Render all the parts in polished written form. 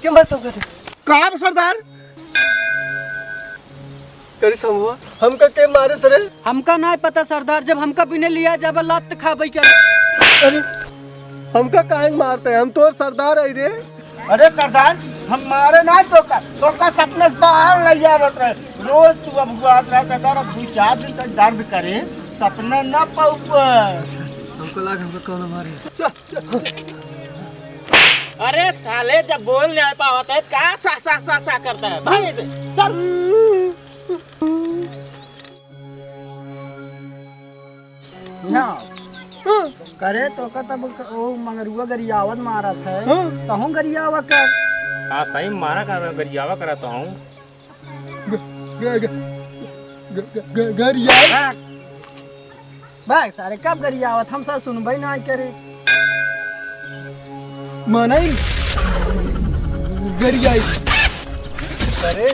क्यों मैं समझा थे कहाँ सरदार करी समूह हमका के मारे सरे हमका नहीं पता सरदार, जब हमका बिने लिया जब लात खाबई कर। अरे हमका काहे मारते हैं, हम तो सरदार है रे। अरे सरदार हम मारे ना तो का सपने से बाहर ले जा रहे रोज तू अब बात रहा सरदार, अब 2-4 दिन तक दर्द करे सपने न पाऊ हमको लगा हमको कौन मारे। अरे साले जब बोल नहीं पाता है क्या सा सा सा सा करता है भाई से चल। करे तो का तब ओ मंगरुआ गरियावत मारा था कहूं गरियावा कर। हाँ सही मारा कर मैं गरियावा कराता हूँ। गरिया भाई सारे कब गरियावत हम सब सुनबई ना करे मनाई गरिया। अरे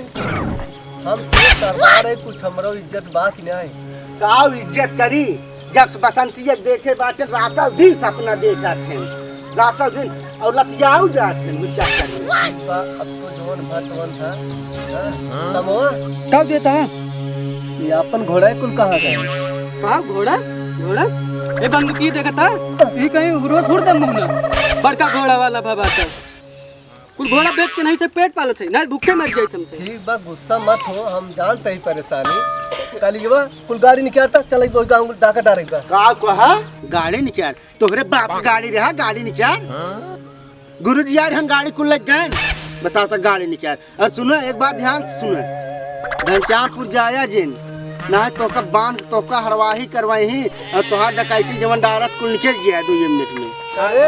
हम तो सरदार है, कुछ हमरो इज्जत बात नहीं का इज्जत करी जब बसंतिया देखे बाटे रातों दिन सपना देखा थे रातों दिन और लतियाऊ जाते अब तो जोन भटवन था समोआ कब देता है ये अपन घोड़ा कुल कहाँ गए। हाँ घोड़ा घोड़ा ये बंदूकी देखा था ये कहीं रोज उड़ दम मुंह बड़का घोड़ा वाला बाबा था कुल घोड़ा बेच के नहीं से पेट पालत है नहीं भूखे मर जाए तुमसे। ठीक बा गुस्सा मत हो, हम जानते ही परेशानी कल ये बा कुल गाड़ी निकालता चल वो गांव डाका डारेगा का कहा गाड़ी निकाल तोहरे बाप की गाड़ी रहा गाड़ी निकाल गुरुजी यार हम गाड़ी कुल लग गए बताता गाड़ी निकाल। और सुनो एक बात ध्यान से सुनो घनश्यामपुर जाया जिन ना तो का बांध तो का हरवाही करवाही और तोहार डकैती जवन डारत कुल निकल गया 2 मिनट में। अरे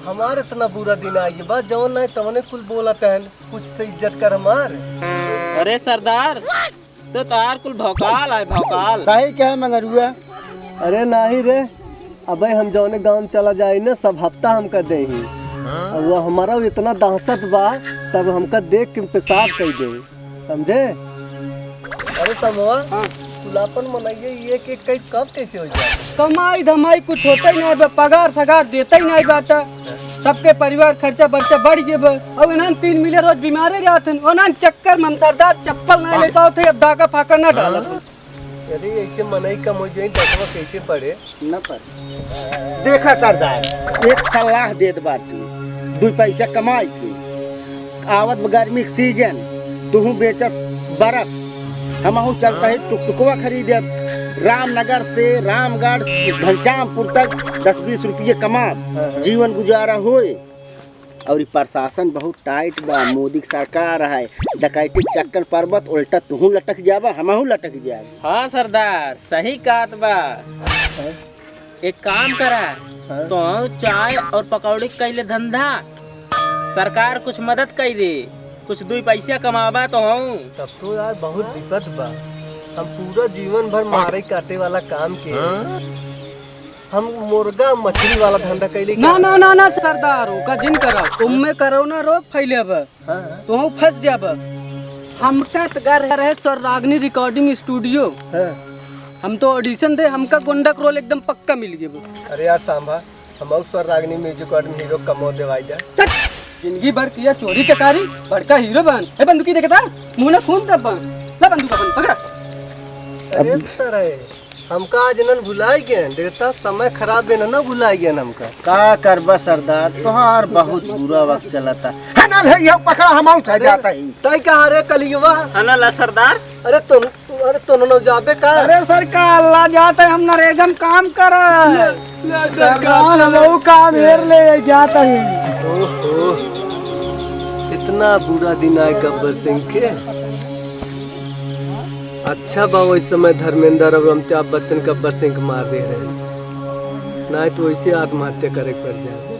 हमारे इतना बुरा दिन आई बा जवन नहीं तवने कुल बोला तहन कुछ तो इज्जत कर हमार। अरे सरदार तो तार कुल भौकाल है भौकाल। सही क्या मंगरुआ। अरे नहीं रे अबे हम जौने गांव चला जाए ना सब हफ्ता हमका दे ही और वो हमारा इतना दहशत बा सब हमका देख के पेशाब कर दे समझे। अरे समोआ खुलापन मनाइए ये कि कई कब कैसे हो जाए। कमाई धमाई कुछ होता ही नहीं पगार सगार देता ही नहीं बाटा सबके परिवार खर्चा बर्चा बढ़ गए अब इन्हें 3 मिलियन रोज बीमारे रहते हैं चक्कर में सरदार चप्पल नहीं ले पाओ थे अब डाका फाका ना डाला। अरे ऐसे मनई कम हो जाए डटवा कैसे पड़े न पर देखा सरदार एक सलाह देत बाटी 2 पैसा कमाई के आवत गर्मी के सीजन तू बेचस बर्फ हम चलता है टुकटुकवा खरीदे रामनगर से रामगढ़ घनश्यामपुर तक 10-20 रुपये कमा जीवन गुजारा होए। और प्रशासन बहुत टाइट बा मोदी की सरकार है डकैती चक्कर पर्वत उल्टा तू लटक जाबा हमहू लटक जाबा। हाँ सरदार सही बात बा। एक काम करा तो चाय और पकौड़ी कैले धंधा सरकार कुछ मदद कर दे कुछ 2 पैसा कमाबा तो हूँ। तब तो यार बहुत दिक्कत बा हम पूरा जीवन भर मारे काटे वाला काम के हम मुर्गा मछली वाला धंधा कैले ना ना ना ना सरदार का जिन करो उम्मे करो ना रोग फैले तो फंस जाब। हमका घर है स्वररागनी रिकॉर्डिंग स्टूडियो हम तो ऑडिशन दे हमका गुंडक रोल एकदम पक्का मिल गया। अरे यार सांभा हम स्वररागनी म्यूजिक और हीरो कमो देवाई जा जिंदगी भर किया चोरी चकारी बड़का हीरो बन ए बंदूकी देखता मुंह ना खून तब बन ला बंदूक अपन पकड़ा। अरे सर हमका आज न भुलाई गए देखता समय खराब है ना भुलाई गए हमका का करबा सरदार तोहार बहुत बुरा वक्त चलता हनल है ये पकड़ा हम उठा जाता ही तई कहा रे कलियुवा हनला सरदार। अरे तुम न जाबे का। अरे सरकार अल्लाह जाते हम नरेगन काम कर सरकार हम काम हेर ले जाता ही। ओहो इतना बुरा दिन आए गब्बर सिंह के। अच्छा बा उस समय धर्मेंद्र और अमिताभ बच्चन गब्बर सिंह को मार दे रहे नहीं तो वैसे आत्महत्या करे पड़ जाए।